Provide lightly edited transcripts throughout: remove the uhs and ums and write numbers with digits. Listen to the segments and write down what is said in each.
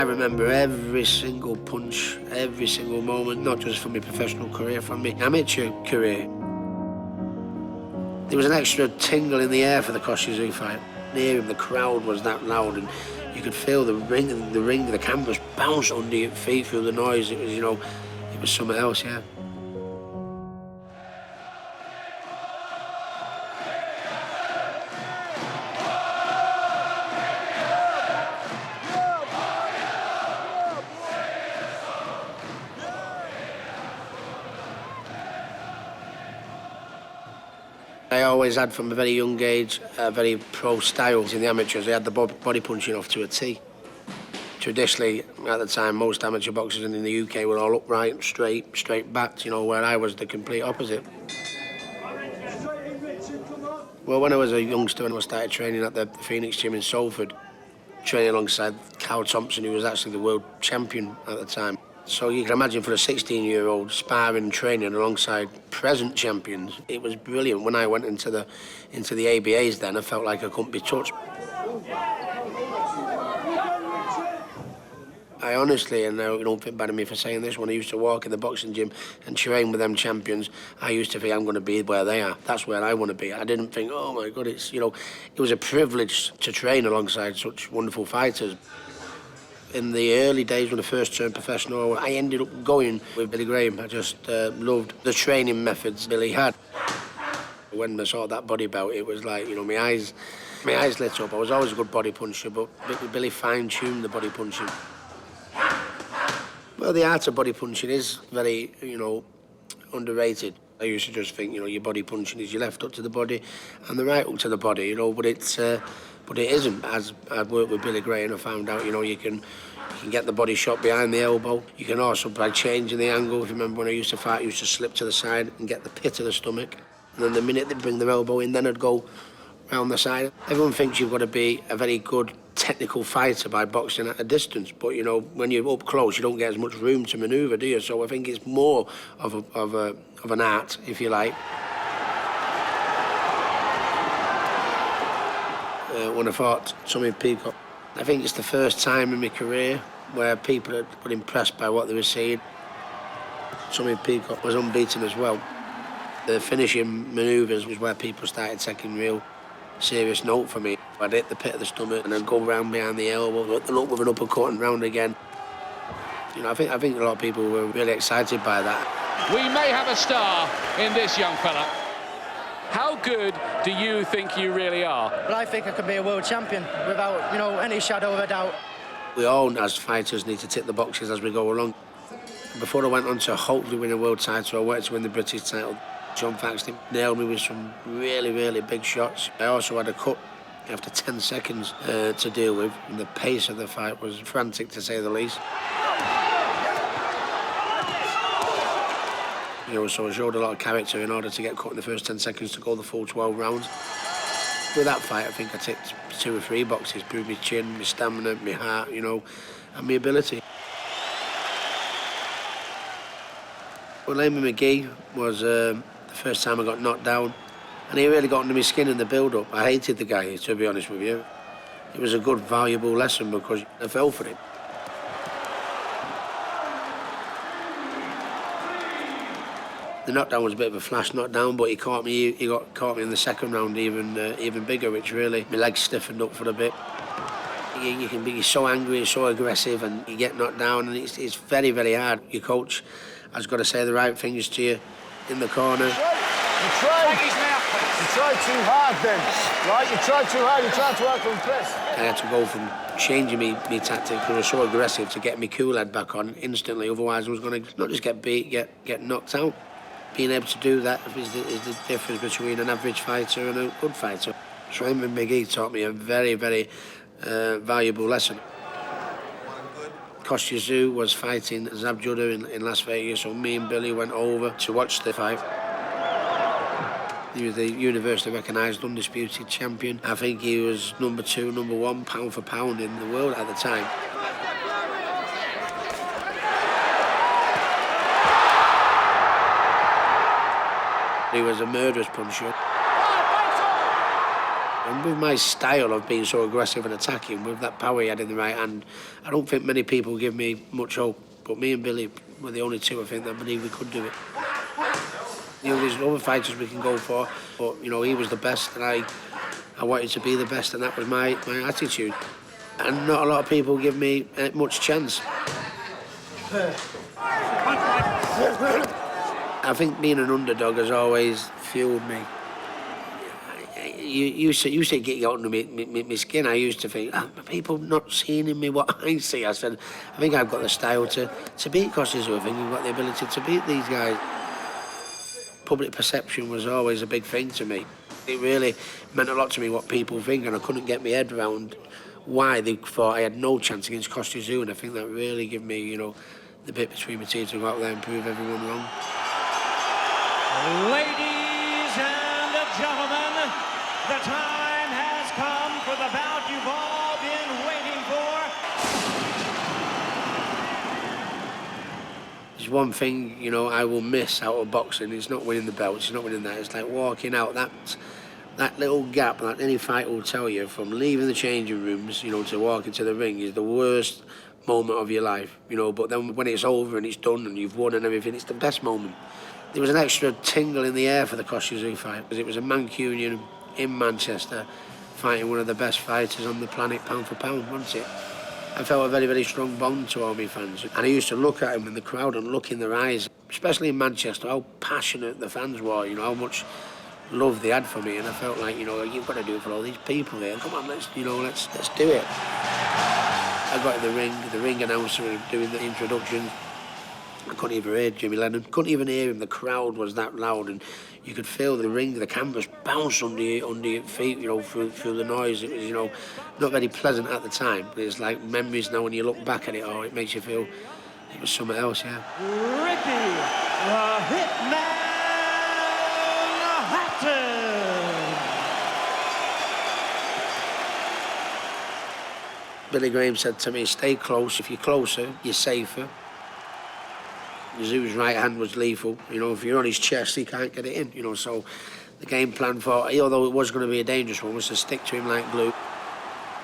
I remember every single punch, every single moment, not just from my professional career, from my amateur career. There was an extra tingle in the air for the Kostya Tszyu fight. Near him, the crowd was that loud, and you could feel the canvas bounce under your feet through the noise. It was, it was something else, yeah. I always had, from a very young age, a very pro style in the amateurs. I had the body punching off to a T. Traditionally, at the time, most amateur boxers in the UK were all upright, straight backed, where I was the complete opposite. Well, when I was a youngster and I started training at the Phoenix gym in Salford, training alongside Cal Thompson, who was actually the world champion at the time. So you can imagine, for a 16-year-old, sparring and training alongside present champions, it was brilliant. When I went into the ABAs then, I felt like I couldn't be touched. I honestly, and now you don't think bad of me for saying this, when I used to walk in the boxing gym and train with them champions, I used to think I'm going to be where they are. That's where I want to be. I didn't think, oh my God, it was a privilege to train alongside such wonderful fighters. In the early days when I first turned professional, I ended up going with Billy Graham. I just loved the training methods Billy had. When I saw that body belt, it was like, my eyes lit up. I was always a good body puncher, but Billy fine-tuned the body punching. Well, the art of body punching is very, underrated. I used to just think, your body punching is your left hook to the body and the right hook to the body, but it isn't. As I've worked with Billy Graham, I found out, you can get the body shot behind the elbow. You can also, by changing the angle, if you remember when I used to fight, I used to slip to the side and get the pit of the stomach. And then the minute they bring their elbow in, then I'd go round the side. Everyone thinks you've got to be a very good technical fighter by boxing at a distance, but when you're up close, you don't get as much room to manoeuvre, do you? So I think it's more of an art, if you like. When I fought Tommy Peacock, I think it's the first time in my career where people were impressed by what they were seeing. Tommy Peacock was unbeaten as well. The finishing manoeuvres was where people started taking real serious note for me. I'd hit the pit of the stomach and then go round behind the elbow, look with an uppercut and round again. I think a lot of people were really excited by that. We may have a star in this young fella. How good do you think you really are? Well, I think I could be a world champion without, any shadow of a doubt. We all, as fighters, need to tick the boxes as we go along. Before I went on to hopefully win a world title, I wanted to win the British title. John Faxton nailed me with some really, really big shots. I also had a cut after 10 seconds to deal with, and the pace of the fight was frantic, to say the least. So I showed a lot of character in order to get cut in the first 10 seconds to go the full 12 rounds. With that fight, I think I ticked 2 or 3 boxes, proved my chin, my stamina, my heart, and my ability. Well, Layman McGee was the first time I got knocked down, and he really got under my skin in the build-up. I hated the guy, to be honest with you. It was a good, valuable lesson because I fell for it. The knockdown was a bit of a flash knockdown, but he caught me. He caught me in the second round even bigger, which really my legs stiffened up for a bit. You can be so angry, so aggressive, and you get knocked down, and it's very, very hard. Your coach has got to say the right things to you in the corner. You tried too hard then, right? You tried too hard. You tried too hard to impress. I had to go from changing me tactic because I was so aggressive to get my cool head back on instantly. Otherwise, I was going to not just get beat, get knocked out. Being able to do that is the difference between an average fighter and a good fighter. So Layman McGee taught me a very, very valuable lesson. Kostya Tszyu was fighting Zab Judah in Las Vegas, so me and Billy went over to watch the fight. He was the universally recognised undisputed champion. I think he was number 2, number 1, pound for pound in the world at the time. He was a murderous puncher. And with my style of being so aggressive and attacking, with that power he had in the right hand, I don't think many people give me much hope. But me and Billy were the only two, I think, that believed we could do it. You know, there's other fighters we can go for, but, you know, he was the best, and I wanted to be the best, and that was my attitude. And not a lot of people give me much chance. I think being an underdog has always fueled me. You say get under my skin. I used to think, people not seeing in me what I see. I said, I think I've got the style to beat Kostya Tszyu. I think I've got the ability to beat these guys. Public perception was always a big thing to me. It really meant a lot to me what people think, and I couldn't get my head around why they thought I had no chance against Kostya Tszyu, and I think that really gave me, you know, the bit between my teeth to go out there and prove everyone wrong. Ladies and gentlemen, the time has come for the bout you've all been waiting for. There's one thing, you know, I will miss out of boxing. It's not winning the belts, it's not winning that. It's like walking out that little gap that any fighter will tell you, from leaving the changing rooms, you know, to walking to the ring, is the worst moment of your life, you know. But then when it's over and it's done and you've won and everything, it's the best moment. There was an extra tingle in the air for the Kostya Tszyu fight, because it was a Mancunian in Manchester fighting one of the best fighters on the planet, pound for pound, wasn't it? I felt a very, very strong bond to all my fans. And I used to look at him in the crowd and look in their eyes, especially in Manchester, how passionate the fans were, you know, how much love they had for me. And I felt like, you know, you've got to do it for all these people here. Come on, let's do it. I got in the ring announcer doing the introduction. I couldn't even hear Jimmy Lennon. Couldn't even hear him. The crowd was that loud, and you could feel the ring, the canvas bounce under your feet, you know, through the noise. It was, you know, not very pleasant at the time, but it's like memories now when you look back at it. Oh, it makes you feel it was something else, yeah. Ricky, the Hitman Hatton. Billy Graham said to me, stay close. If you're closer, you're safer. Tszyu's right hand was lethal. You know, if you're on his chest, he can't get it in, you know. So the game plan for, although it was going to be a dangerous one, was to stick to him like glue.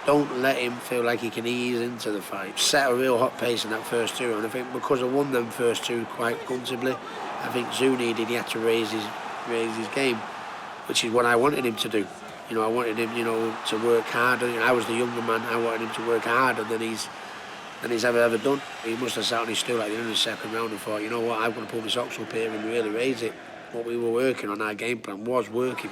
Don't let him feel like he can ease into the fight. Set a real hot pace in that first two, and I think because I won them first two quite comfortably, I think Tszyu he had to raise his game, which is what I wanted him to do. You know, I wanted him, you know, to work harder. You know, I was the younger man. I wanted him to work harder than he's ever done. He must have sat on his stool at the end of the second round and thought, you know what, I'm going to pull my socks up here and really raise it. What we were working on, our game plan, was working.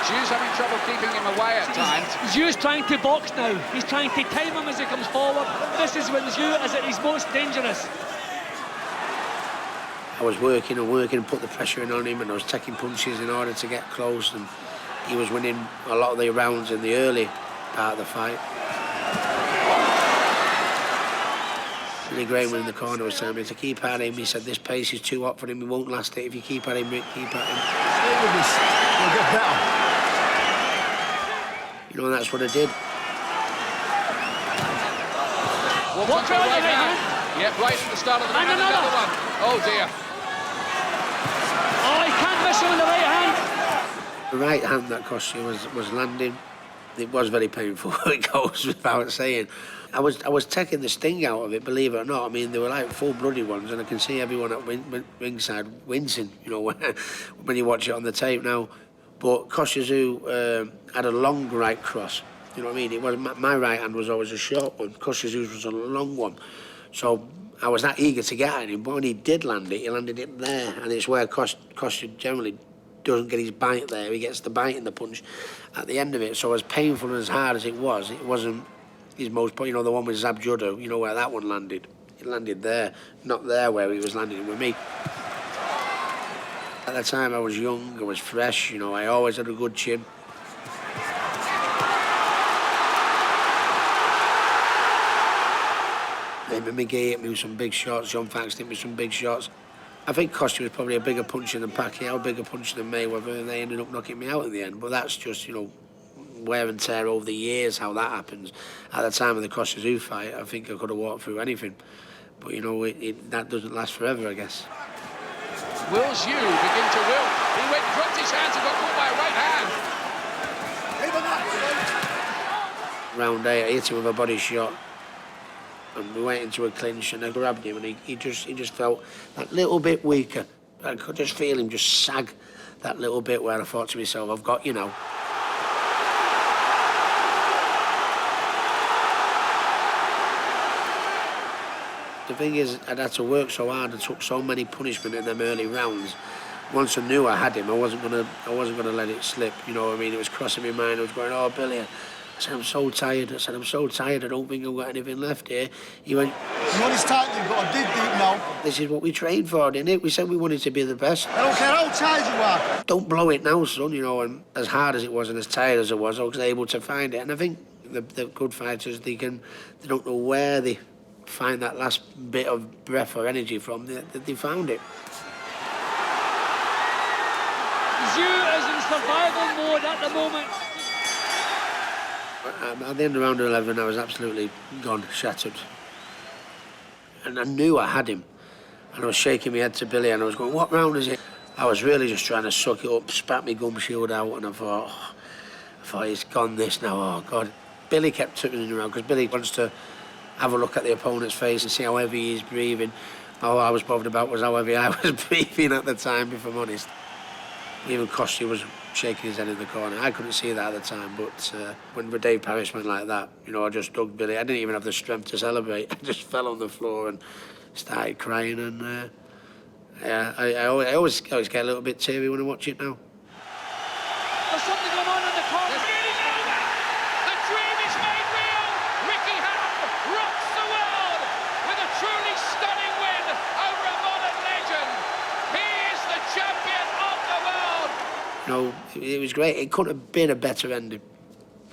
Tszyu's having trouble keeping him away at times. Tszyu's trying to box now. He's trying to time him as he comes forward. This is when Tszyu is at his most dangerous. I was working and put the pressure in on him, and I was taking punches in order to get close, and he was winning a lot of the rounds in the early part of the fight. Billy Graham in the corner was telling me to keep at him. He said this pace is too hot for him, he won't last it. If you keep at him, Rick, keep at him. You'll get better. You know, that's what I did. Well, Watch out, right hand. Yeah, right at the start of the round, And another one. Oh dear. Oh, he can't miss him in the right hand. The right hand that Kostya was landing, it was very painful. It goes without saying. I was taking the sting out of it, believe it or not. I mean, they were like full-blooded ones, and I can see everyone at ringside wincing, you know, when you watch it on the tape now. But Kostya Tszyu had a long right cross. You know what I mean? It was my right hand was always a short one. Kostya Tszyu was a long one. So I was that eager to get at him, but when he did land it, he landed it there, and it's where Kostya generally doesn't get his bite there. He gets the bite in the punch at the end of it. So as painful and as hard as it wasn't his most, you know, the one with Zab Judo, you know where that one landed. It landed there, not there where he was landing with me. At the time I was young, I was fresh, you know, I always had a good chin. Maybe McGee hit me with some big shots, John Fax hit me with some big shots. I think Kostya was probably a bigger puncher than Pacquiao, a bigger puncher than Mayweather, and they ended up knocking me out in the end. But that's just, you know, wear and tear over the years, how that happens. At the time of the Kostya Tszyu fight, I think I could have walked through anything. But, you know, that doesn't last forever, I guess. Will Tszyu begin to will? He went dropped his hands and got caught by a right hand. Round 8, I hit him with a body shot, and we went into a clinch, and I grabbed him, and he just felt that little bit weaker. I could just feel him just sag that little bit where I thought to myself, I've got you now. The thing is, I'd had to work so hard and took so many punishment in them early rounds. Once I knew I had him, I wasn't gonna let it slip. You know what I mean? It was crossing my mind. I was going, oh, Billy. I said, I'm so tired. I said, I'm so tired. I don't think I've got anything left here. He went, You know this tight, you've got to dig deep now. this is what we trained for, didn't it? We said we wanted to be the best. I don't care how tired you are. Don't blow it now, son, you know, and as hard as it was and as tired as I was able to find it. And I think the good fighters, they don't know where they find that last bit of breath or energy from. They found it. Tszyu is in survival mode at the moment. At the end of round 11, I was absolutely gone, shattered. And I knew I had him. And I was shaking my head to Billy, and I was going, what round is it? I was really just trying to suck it up, spat my gum shield out, and I thought, he's gone this now, oh, God. Billy kept turning around, because Billy wants to have a look at the opponent's face and see how heavy he's breathing. All I was bothered about was how heavy I was breathing at the time, if I'm honest. Even Kostya was shaking his head in the corner. I couldn't see that at the time, but when Dave Parrish went like that, you know, I just dug Billy. I didn't even have the strength to celebrate. I just fell on the floor and started crying. And yeah, I always get a little bit teary when I watch it now. There's something going on in the corner. The dream is made real. Ricky Hatton rocks the world with a truly stunning win over a modern legend. He is the champion of the world. You know, it was great. It couldn't have been a better ending.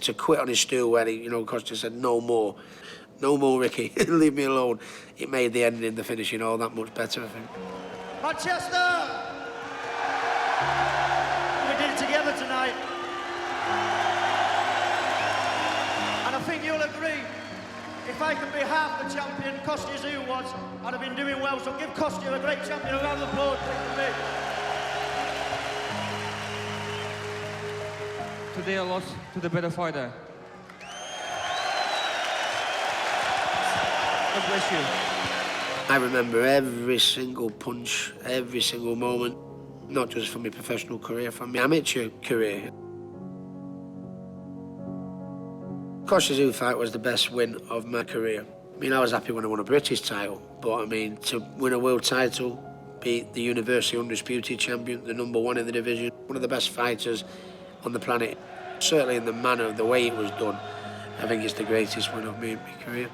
To quit on his stool where he, you know, Kostya said, no more. No more, Ricky. Leave me alone. It made the ending, the finishing all that much better, I think. Manchester! We did it together tonight. And I think you'll agree, if I can be half the champion Kostya Tszyu was, I'd have been doing well. So give Kostya a great champion a round of applause. Thank you. Today I lost to the better fighter. God bless you. I remember every single punch, every single moment, not just from my professional career, from my amateur career. Kostya Tszyu fight was the best win of my career. I mean, I was happy when I won a British title, but I mean, to win a world title, beat the University Undisputed Champion, the #1 in the division, one of the best fighters on the planet, certainly in the manner, the way it was done, I think it's the greatest win of my career.